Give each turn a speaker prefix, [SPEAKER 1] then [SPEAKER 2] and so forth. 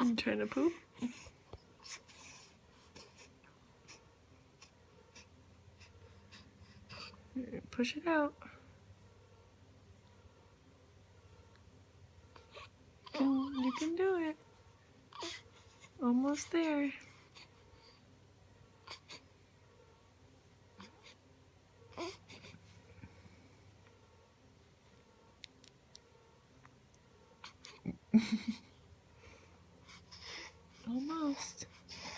[SPEAKER 1] You trying to poop? Push it out. You can do it. Almost there.